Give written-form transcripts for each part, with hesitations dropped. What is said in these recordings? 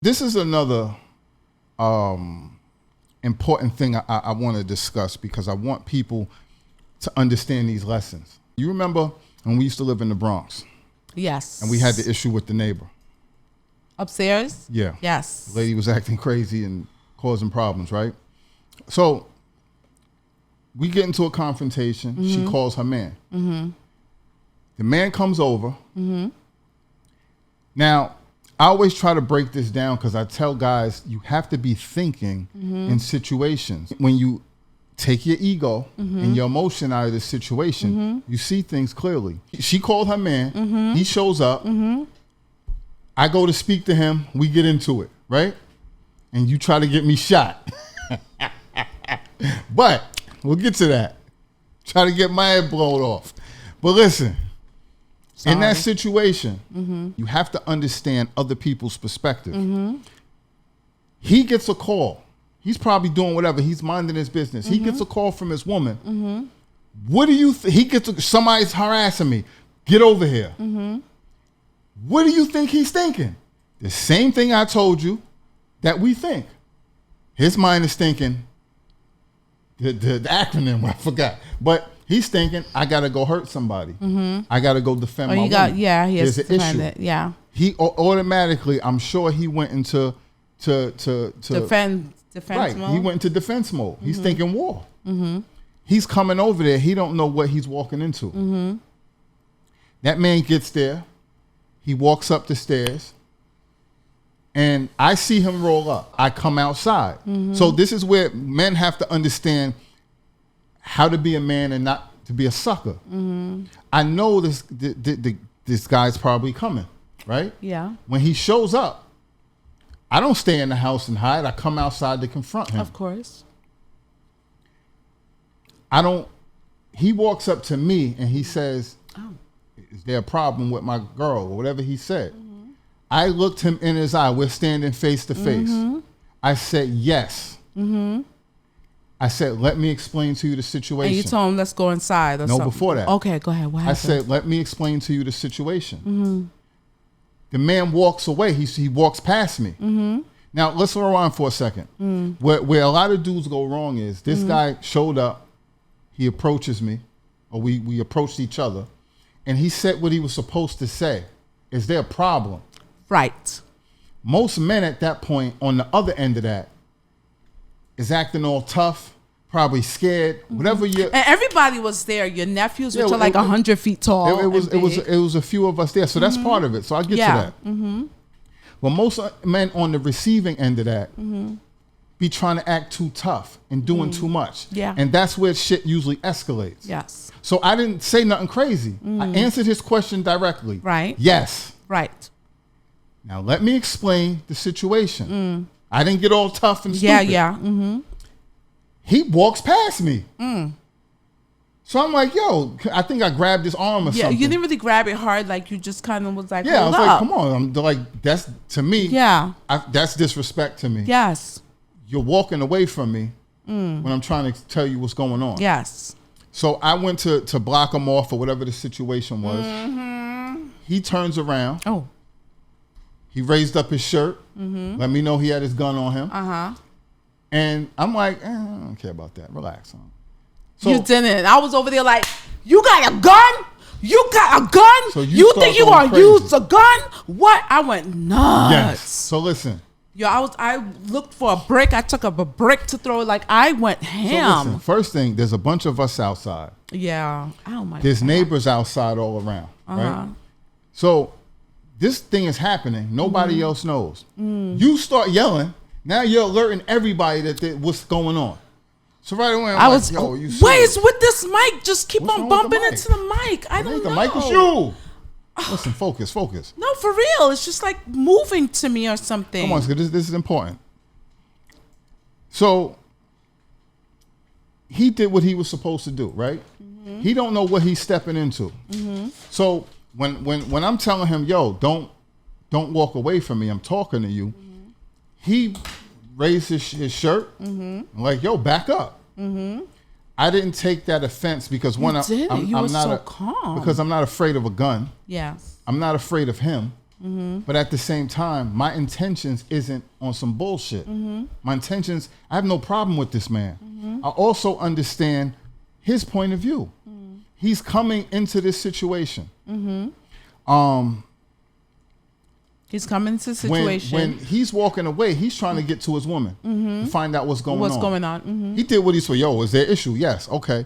This is another important thing I want to discuss because I want people to understand these lessons. You remember when we used to live in the Bronx? Yes. And we had the issue with the neighbor. Upstairs? Yeah. Yes. The lady was acting crazy and causing problems, right? So we get into a confrontation. Mm-hmm. She calls her man. Mm-hmm. The man comes over. Mm-hmm. Now, I always try to break this down because I tell guys you have to be thinking in situations. When you take your ego and your emotion out of the situation, you see things clearly. She called her man. He shows up. I go to speak to him. We get into it, right? And you try to get me shot. But we'll get to that. Try to get my head blown off. But listen. Sorry. In that situation, you have to understand other people's perspective. He gets a call. He's probably doing whatever. He's minding his business. He gets a call from his woman. What do you think? He gets somebody's harassing me. Get over here. What do you think he's thinking? The same thing I told you that we think. His mind is thinking, the acronym, I forgot. But he's thinking, I got to go hurt somebody. I got to go defend my woman. Yeah, he has to defend it. Yeah. He automatically, I'm sure he went into defense right. mode. He went into defense mode. He's thinking war. He's coming over there. He don't know what he's walking into. That man gets there. He walks up the stairs. And I see him roll up. I come outside. So this is where men have to understand how to be a man and not to be a sucker. I know this guy's probably coming, right? Yeah. When he shows up, I don't stay in the house and hide. I come outside to confront him. Of course. He walks up to me and he says, is there a problem with my girl? Or whatever he said. I looked him in his eye. We're standing face to face. I said, yes. I said, let me explain to you the situation. And you told him, let's go inside or something. No, before that. Okay, go ahead. What happened? I said, let me explain to you the situation. The man walks away. He walks past me. Now, let's rewind for a second. Where a lot of dudes go wrong is this guy showed up. He approaches me, or we approached each other, and he said what he was supposed to say. Is there a problem? Right. Most men at that point, on the other end of that, is acting all tough, probably scared, whatever you. And everybody was there. Your nephews, which are like 100 feet tall. It was a few of us there, so that's part of it. So I'll get to that. But most men on the receiving end of that be trying to act too tough and doing too much. Yeah. And that's where shit usually escalates. Yes. So I didn't say nothing crazy. I answered his question directly. Right. Yes. Right. Now let me explain the situation. I didn't get all tough and stupid. Yeah. He walks past me. So I'm like, yo, I think I grabbed his arm or something. You didn't really grab it hard. Like, you just kind of was like, yeah, I was up. like, come on. I'm like, that's, to me, that's disrespect to me. Yes. You're walking away from me when I'm trying to tell you what's going on. Yes. So I went to block him off or whatever the situation was. He turns around. Oh. He raised up his shirt. Let me know he had his gun on him. And I'm like, I don't care about that. Relax. So, you didn't. I was over there like, you got a gun? You got a gun? So you think you gonna use a gun? What? I went nuts. Yes. So listen. Yo, I looked for a brick. I took up a brick to throw. Like, I went ham. So listen, first thing, there's a bunch of us outside. Yeah. Oh my God. There's neighbors outside all around. Right? So this thing is happening. Nobody else knows. You start yelling. Now you're alerting everybody that what's going on. So right away, I'm like, yo, you serious? What is with this mic? Just keep What's on bumping into the mic. I don't know. The mic is you. Listen, focus. No, for real. It's just like moving to me or something. Come on, this is important. So he did what he was supposed to do, right? He don't know what he's stepping into. So when I'm telling him, yo, don't walk away from me, I'm talking to you, he raised his shirt, like, yo, back up. I didn't take that offense because I'm not so calm. Because I'm not afraid of a gun. Yes. I'm not afraid of him. But at the same time, my intentions isn't on some bullshit. My intentions, I have no problem with this man. I also understand his point of view. He's coming into this situation. He's coming into the situation. When he's walking away, he's trying to get to his woman to find out what's going on. He did what he's for. Yo, is there issue? Yes. Okay.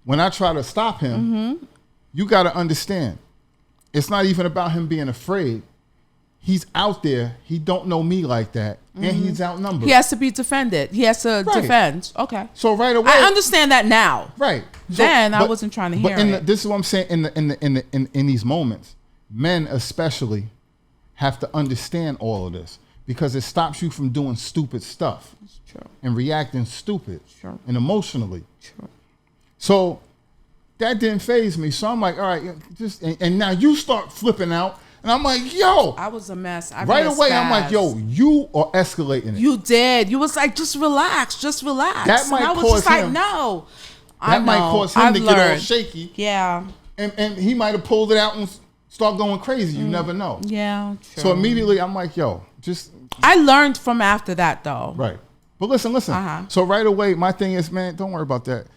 When I try to stop him, you got to understand, it's not even about him being afraid. He's out there. He don't know me like that, and he's outnumbered. He has to be defended. He has to defend. Okay. So right away, I understand that now. Right. Then I wasn't trying to hear it. This is what I'm saying. In these moments, men especially have to understand all of this because it stops you from doing stupid stuff and reacting stupid and emotionally. So that didn't faze me. So I'm like, all right, and now you start flipping out. And I'm like, yo. I was a mess. Right away, I'm like, yo, you are escalating it. You did. You was like, just relax. Just relax. That might and I was cause just like, him, no. That might cause him to get all shaky. Yeah. And he might have pulled it out and start going crazy. You never know. Yeah, true. So immediately, I'm like, yo, just. I learned from after that, though. Right. But listen. So right away, my thing is, man, don't worry about that.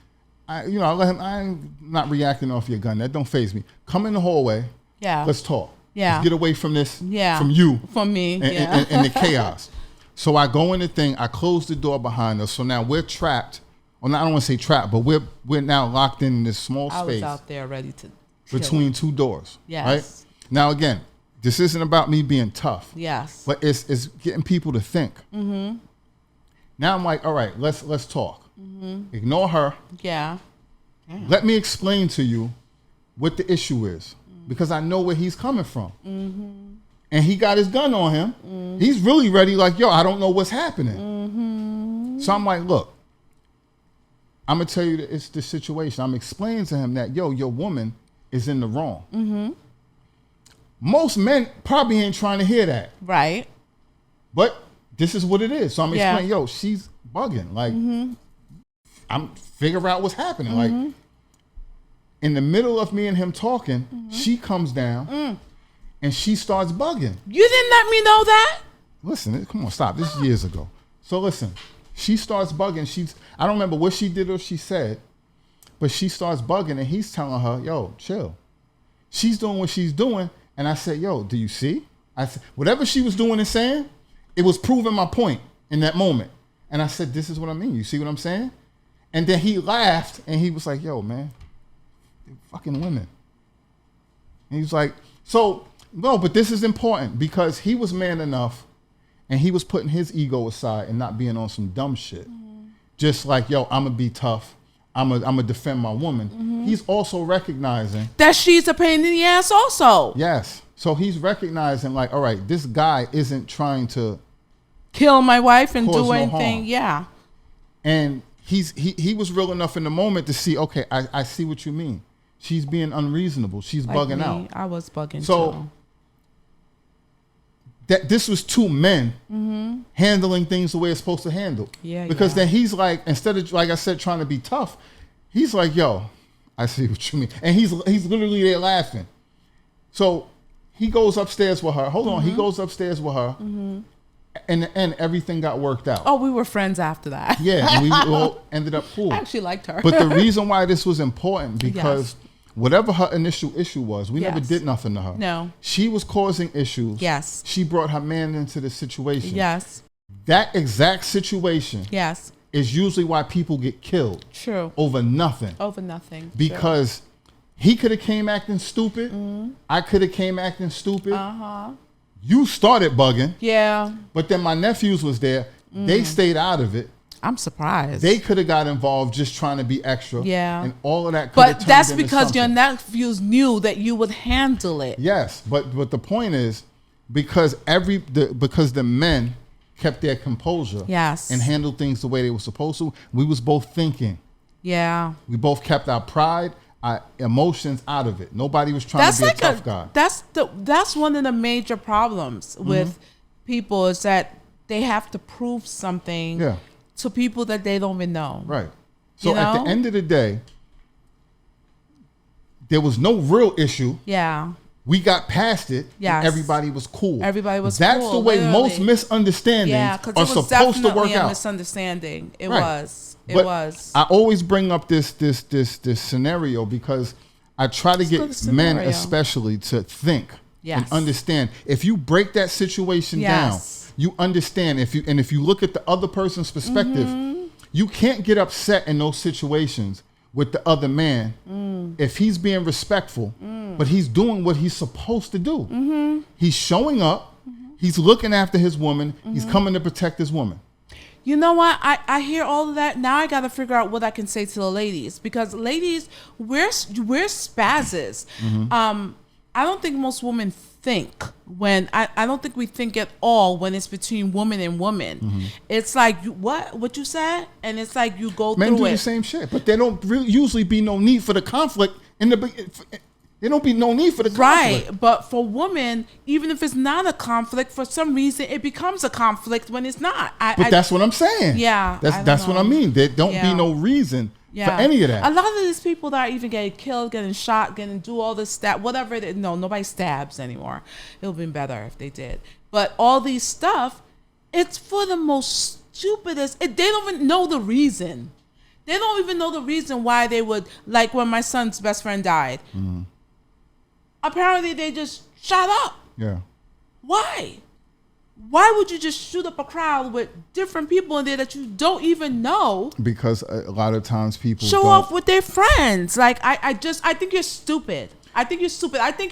I let him. I'm not reacting off your gun. That don't faze me. Come in the hallway. Yeah. Let's talk. Yeah. Let's get away from this. Yeah. From you. From me. And the chaos. So I go in the thing. I close the door behind us. So now we're trapped. Well, I don't want to say trapped, but we're now locked in this small space. I was out there ready to between two doors. Yes. Right. Now again, this isn't about me being tough. Yes. But it's getting people to think. Now I'm like, all right, let's talk. Ignore her. Yeah. Let me explain to you what the issue is. Because I know where he's coming from. And he got his gun on him. He's really ready, like, yo, I don't know what's happening. So I'm like, look, I'm going to tell you that it's the situation. I'm explaining to him that, yo, your woman is in the wrong. Most men probably ain't trying to hear that. Right. But this is what it is. So I'm explaining, yo, she's bugging. Like, I'm figure out what's happening. Like, in the middle of me and him talking, she comes down and she starts bugging. You didn't let me know that? Listen, come on, stop. This is years ago. So listen, she starts bugging. I don't remember what she did or she said, but she starts bugging and he's telling her, yo, chill. She's doing what she's doing. And I said, yo, do you see? I said, whatever she was doing and saying, it was proving my point in that moment. And I said, this is what I mean. You see what I'm saying? And then he laughed and he was like, yo, man. Fucking women. And he was like, so, no, but this is important because he was man enough and he was putting his ego aside and not being on some dumb shit. Just like, yo, I'm going to be tough. I'm going to defend my woman. He's also recognizing that she's a pain in the ass also. Yes. So he's recognizing like, all right, this guy isn't trying to kill my wife and do anything. Yeah. And he was real enough in the moment to see, okay, I see what you mean. She's being unreasonable. She's like bugging out. I was bugging so that this was two men handling things the way it's supposed to handle. Yeah. Because then he's like, instead of, like I said, trying to be tough, he's like, yo, I see what you mean. And he's literally there laughing. So he goes upstairs with her. Hold on. He goes upstairs with her. And everything got worked out. Oh, we were friends after that. Yeah, we all ended up cool. I actually liked her. But the reason why this was important, because whatever her initial issue was, we never did nothing to her. No. She was causing issues. Yes. She brought her man into the situation. Yes. That exact situation is usually why people get killed. True. Over nothing. Over nothing. Because he could have came acting stupid. I could have came acting stupid. You started bugging. Yeah. But then my nephews was there. They stayed out of it. I'm surprised. They could have got involved just trying to be extra. Yeah. And all of that could have turned But that's into because something. your nephews knew that you would handle it. Yes. But the point is, because the men kept their composure. Yes. And handled things the way they were supposed to, we was both thinking. Yeah. We both kept our pride, our emotions out of it. Nobody was trying to be like a tough guy. That's one of the major problems with people is that they have to prove something to people that they don't even know. Right. So at the end of the day, there was no real issue. Yeah. we got past it. Yes. And everybody was cool. Everybody was That's cool. the way literally. most misunderstandings are supposed to work out. Misunderstanding. It right. was. It but was. I always bring up this scenario because I try to get men especially to think and understand. If you break that situation down, you understand. If you look at the other person's perspective, you can't get upset in those situations with the other man if he's being respectful, but he's doing what he's supposed to do. He's showing up. He's looking after his woman. He's coming to protect his woman. You know what? I hear all of that. Now I got to figure out what I can say to the ladies, because ladies, we're spazzes. I don't think most women think when I don't think we think at all when it's between woman and woman. It's like, what you said, and it's like you go Men through do it. the same shit, but there don't really usually be no need for the conflict in the. There don't be no need for the conflict. Right, but for women, even if it's not a conflict, for some reason it becomes a conflict when it's not. But that's what I'm saying. Yeah, that's what I mean. There don't be no reason for any of that. A lot of these people that are even getting killed, getting shot, getting do all this stuff, whatever it is. No, nobody stabs anymore. It would have been better if they did. But all these stuff, it's for the most stupidest. They don't even know the reason. They don't even know the reason why they would, like when my son's best friend died. Apparently they just shot up. Yeah. Why? Why would you just shoot up a crowd with different people in there that you don't even know? Because a lot of times people show off with their friends. Like I think you're stupid. I think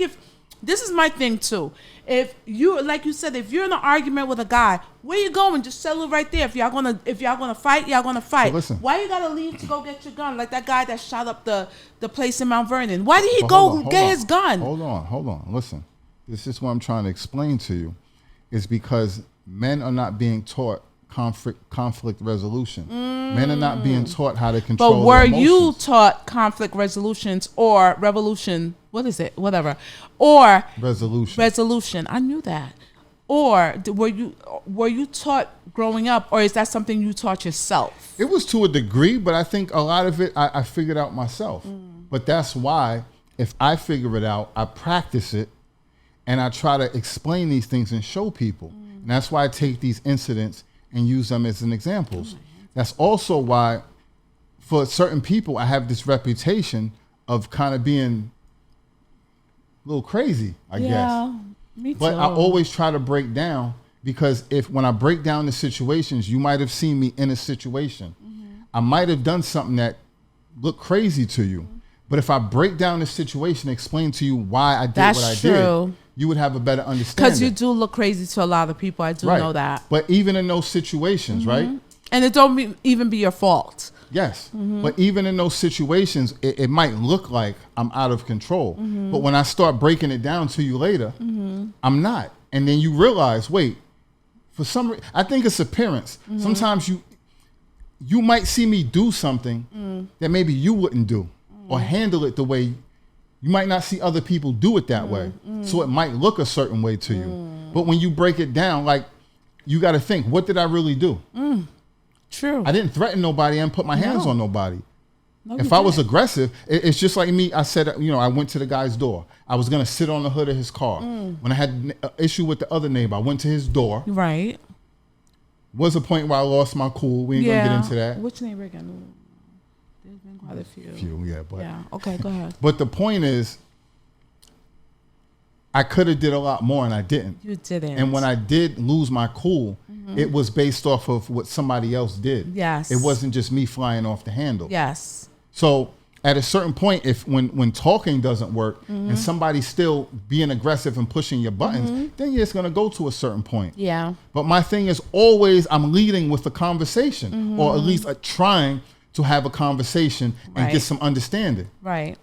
if this is my thing too. If you, like you said, if you're in an argument with a guy, where you going? Just settle it right there. If y'all gonna fight, y'all gonna fight. So listen. Why you gotta leave to go get your gun? Like that guy that shot up the place in Mount Vernon. Why did he go get his gun? Hold on. Listen, this is what I'm trying to explain to you. Is because men are not being taught conflict resolution. Men are not being taught how to control their emotions. But were you taught conflict resolutions or revolution? What is it? Whatever. Or resolution. I knew that. Or were you taught growing up, or is that something you taught yourself? It was to a degree, but I think a lot of it I figured out myself. But that's why if I figure it out, I practice it. And I try to explain these things and show people. And that's why I take these incidents and use them as an examples. That's also why for certain people, I have this reputation of kind of being a little crazy, I guess. Me too. But I always try to break down, because when I break down the situations, you might have seen me in a situation. I might have done something that looked crazy to you. But if I break down the situation, explain to you why I did what I did, you would have a better understanding. Because you do look crazy to a lot of people. I do know that. But even in those situations, right? And it don't even be your fault. Yes. But even in those situations, it might look like I'm out of control. But when I start breaking it down to you later, I'm not. And then you realize, wait, for some reason, I think it's appearance. Sometimes you might see me do something that maybe you wouldn't do. Or handle it the way you might not see other people do it that way. So it might look a certain way to you. But when you break it down, like, you got to think, what did I really do? True. I didn't threaten nobody and put my hands on nobody. No, if I was aggressive, it's just like me. I said, I went to the guy's door. I was going to sit on the hood of his car. When I had an issue with the other neighbor, I went to his door. Right. Was a point where I lost my cool. We ain't going to get into that. Which neighbor again? There's been quite a few. Okay, go ahead. But the point is, I could have did a lot more and I didn't. You didn't. And when I did lose my cool, it was based off of what somebody else did. Yes. It wasn't just me flying off the handle. Yes. So at a certain point, when talking doesn't work and somebody's still being aggressive and pushing your buttons, then you're just going to go to a certain point. Yeah. But my thing is always I'm leading with a conversation or at least trying to have a conversation and get some understanding. Right.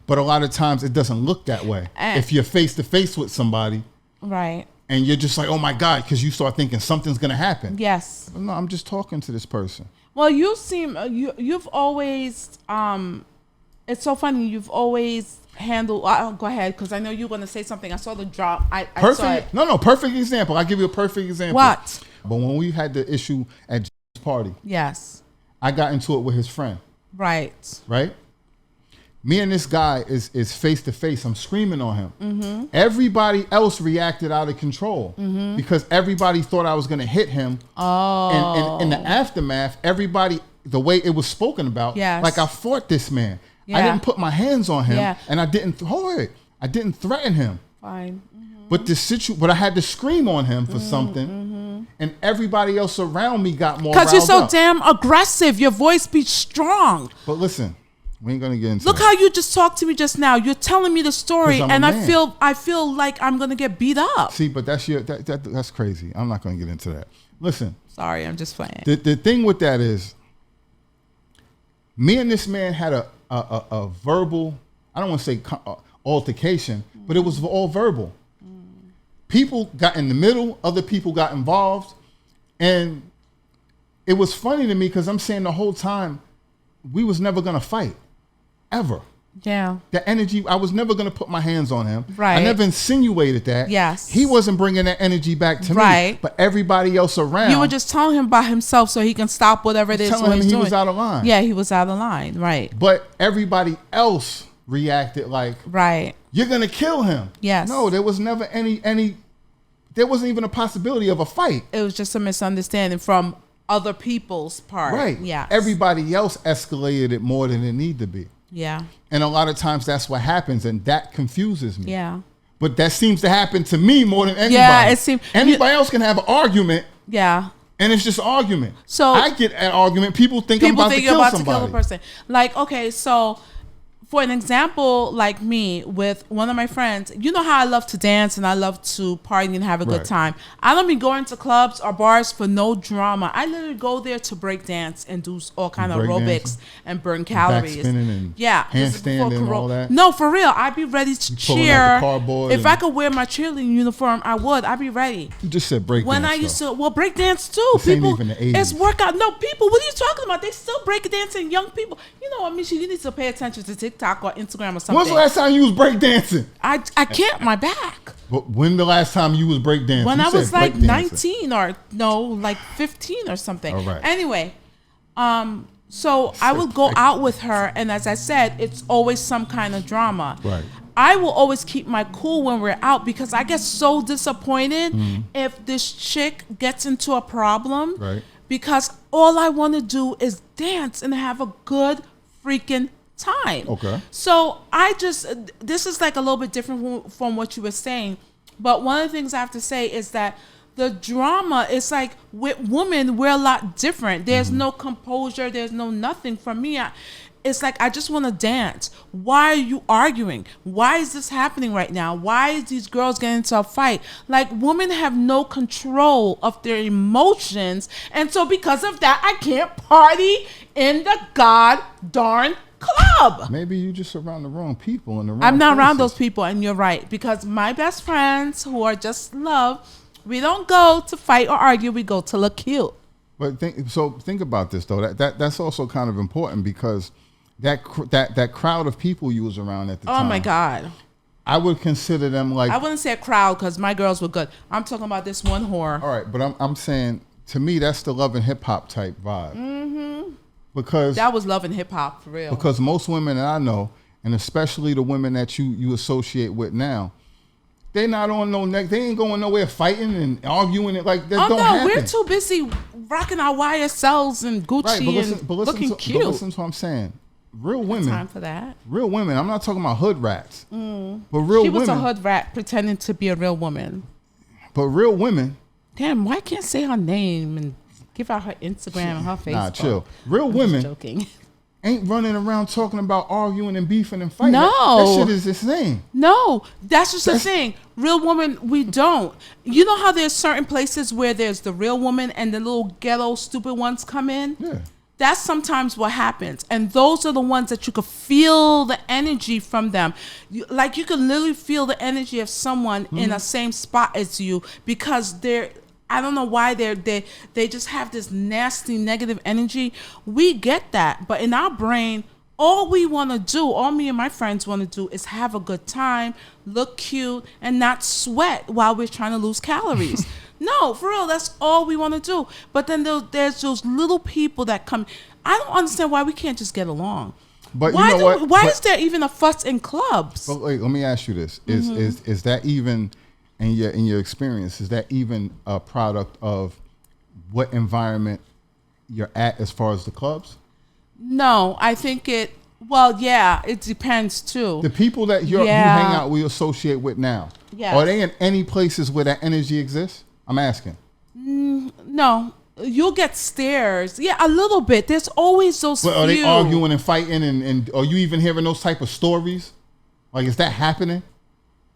But a lot of times it doesn't look that way. If you're face to face with somebody. Right. And you're just like, oh my God, because you start thinking something's going to happen. Yes. But no, I'm just talking to this person. Well, you seem, you've always, it's so funny, you've always handled, go ahead, because I know you're going to say something. I saw the drop. I saw it. No, perfect example. I'll give you a perfect example. What? But when we had the issue at J's party. Yes. I got into it with his friend. Right. Right? Me and this guy is face to face. I'm screaming on him. Everybody else reacted out of control because everybody thought I was going to hit him. Oh. And in the aftermath, everybody, the way it was spoken about, like I fought this man. I didn't put my hands on him, and I didn't. I didn't threaten him. Fine. But but I had to scream on him for something, and everybody else around me got more. Because you're so damn aggressive. Your voice be strong. But listen. We ain't gonna get into. Look how you just talked to me just now. You're telling me the story, and I feel like I'm gonna get beat up. See, but that's crazy. I'm not gonna get into that. Listen. Sorry, I'm just playing. The thing with that is, me and this man had a verbal. I don't want to say altercation, but it was all verbal. People got in the middle. Other people got involved, and it was funny to me because I'm saying the whole time we was never gonna fight. Ever. Yeah. The energy, I was never going to put my hands on him. Right. I never insinuated that. Yes. He wasn't bringing that energy back to me. But everybody else around. You were just telling him by himself so he can stop whatever it is. Telling him he was out of line. Yeah, he was out of line. Right. But everybody else reacted like, right, you're going to kill him. Yes. No, there was never there wasn't even a possibility of a fight. It was just a misunderstanding from other people's part. Right. Yeah. Everybody else escalated it more than it needed to be. Yeah. And a lot of times that's what happens, and that confuses me. Yeah. But that seems to happen to me more than anybody. Yeah, it seems anybody else can have an argument. Yeah. And it's just argument. So I get an argument. People think I'm about to kill somebody. To kill a person. Like, okay, so for an example, like me with one of my friends, you know how I love to dance and I love to party and have a good time. I don't be going to clubs or bars for no drama. I literally go there to break dance and do all kind of aerobics and burn calories. And handstand and all that. No, for real. I'd be ready to cheer. If I could wear my cheerleading uniform, I would. I'd be ready. You just said break when dance. I used to, break dance too. This people, ain't even the 80s. It's workout. No, people, what are you talking about? They still break dancing, young people. You know what, Misha, you need to pay attention to TikTok or Instagram or something. When's the last time you was breakdancing? I can't my back. But when the last time you was breakdancing? When I was like 19 or like 15 or something. All right. Anyway, so I would go out with her, and as I said, it's always some kind of drama. Right. I will always keep my cool when we're out because I get so disappointed if this chick gets into a problem. Right. Because all I want to do is dance and have a good freaking time. Okay. So this is like a little bit different from what you were saying, but one of the things I have to say is that the drama is like with women, we're a lot different. There's no composure. There's no nothing. For me, it's like, I just want to dance. Why are you arguing? Why is this happening right now? Why is these girls getting into a fight? Like, women have no control of their emotions. And so because of that, I can't party in the god darn club. Maybe you just around the wrong people in the wrong I'm not places. around those people, and you're right. Because my best friends who are just love, we don't go to fight or argue. We go to look cute. But think about this though. That's also kind of important because that crowd of people you was around at the time. Oh my God. I would consider them like. I wouldn't say a crowd because my girls were good. I'm talking about this one whore. All right, but I'm saying to me that's the love and hip hop type vibe. Mm-hmm. Because that was love and hip hop for real. Because most women that I know, and especially the women that you associate with now, they not on no neck. They ain't going nowhere fighting and arguing it like that. We're too busy rocking our YSLs and Gucci looking cute. But listen to what I'm saying. Real women. Time for that. Real women. I'm not talking about hood rats. But real women. She was a hood rat pretending to be a real woman. But real women. Damn, why can't I say her name and give out her Instagram and her Facebook? Nah, chill. Real women joking. Ain't running around talking about arguing and beefing and fighting. No. That shit is the same. No, that's just the thing. Real woman, we don't. You know how there's certain places where there's the real woman and the little ghetto stupid ones come in? Yeah. That's sometimes what happens. And those are the ones that you could feel the energy from them. You can literally feel the energy of someone in the same spot as you because they're, I don't know why they just have this nasty negative energy. We get that, but in our brain, all we want to do, all me and my friends want to do is have a good time, look cute, and not sweat while we're trying to lose calories. No, for real, that's all we want to do. But then there's those little people that come. I don't understand why we can't just get along. But you know what? Why is there even a fuss in clubs? But wait, let me ask you this: is that even in your experience? Is that even a product of what environment you're at as far as the clubs? No, I think it. Well, yeah, it depends too. The people that you hang out with, you associate with now, are they in any places where that energy exists? I'm asking. No. You'll get stares. Yeah, a little bit. There's always those But are they arguing and fighting and are you even hearing those type of stories? Like, is that happening?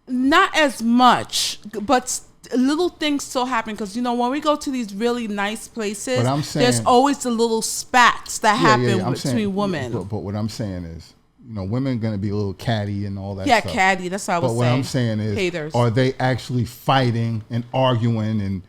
Not as much, but little things still happen. Because, when we go to these really nice places, there's always the little spats that happen between women. But what I'm saying is, women are going to be a little catty and all that stuff. Yeah, catty. That's what I was saying. But what I'm saying is, haters. Are they actually fighting and arguing and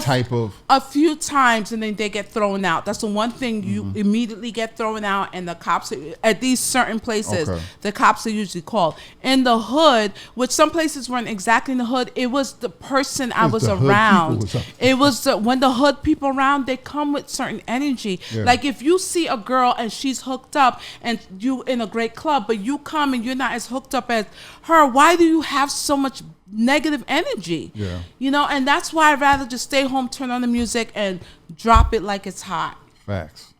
type of a few times, and then they get thrown out. That's the one thing you immediately get thrown out, and the cops at these certain places, the cops are usually called. In the hood, which some places weren't exactly in the hood, it was the person I was around. It was when the hood people around, they come with certain energy. Yeah. Like if you see a girl and she's hooked up, and you in a great club, but you come and you're not as hooked up as her, why do you have so much negative energy? And that's why I'd rather just stay home, turn on the music, and drop it like it's hot. Facts.